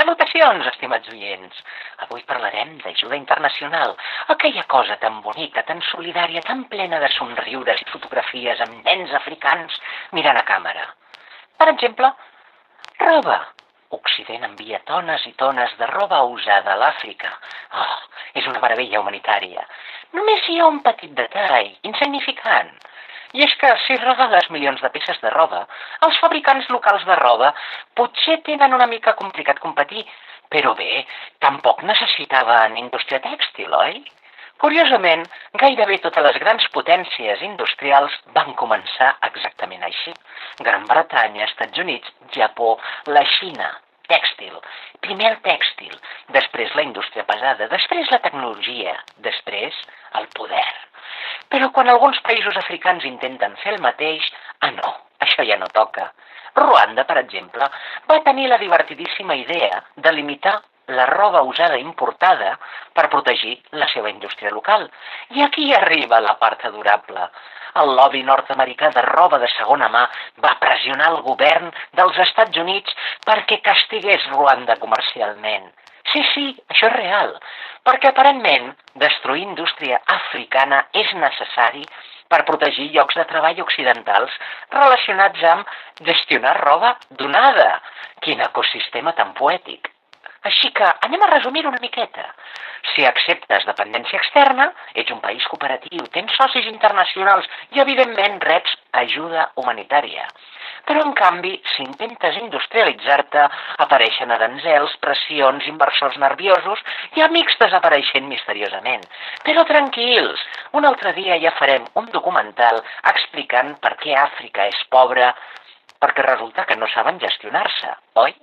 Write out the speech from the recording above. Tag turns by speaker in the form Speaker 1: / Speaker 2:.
Speaker 1: Salutacions, estimats oients! Avui parlarem d'ajuda internacional, aquella cosa tan bonica, tan solidària, tan plena de somriures i fotografies amb nens africans mirant a càmera. Per exemple, roba. Occident envia tones i tones de roba usada a l'Àfrica. Oh, és una meravella humanitària. Només hi ha un petit detall, insignificant. I és que si regales milions de peces de roba, els fabricants locals de roba potser tenen una mica complicat competir, però bé, tampoc necessitaven indústria tèxtil, oi? Curiosament, gairebé totes les grans potències industrials van començar exactament així. Gran Bretanya, Estats Units, Japó, la Xina. Tèxtil. Primer el tèxtil, després la indústria pesada, després la tecnologia, després el poder. Però quan alguns països africans intenten fer el mateix, no, això ja no toca. Ruanda, per exemple, va tenir la divertidíssima idea de limitar la roba usada importada per protegir la seva indústria local. I aquí arriba la part adorable. El lobby nord-americà de roba de segona mà va pressionar el govern dels Estats Units perquè castigués Ruanda comercialment. Sí, això és real, perquè aparentment destruir indústria africana és necessari per protegir llocs de treball occidentals relacionats amb gestionar roba donada. Quin ecosistema tan poètic. Així que anem a resumir-ho una miqueta. Si acceptes dependència externa, ets un país cooperatiu, tens socis internacionals i, evidentment, reps ajuda humanitària. Però, en canvi, si intentes industrialitzar-te, apareixen aranzels, pressions, inversors nerviosos i amics desapareixent misteriosament. Però tranquils, un altre dia ja farem un documental explicant per què Àfrica és pobra, perquè resulta que no saben gestionar-se, oi?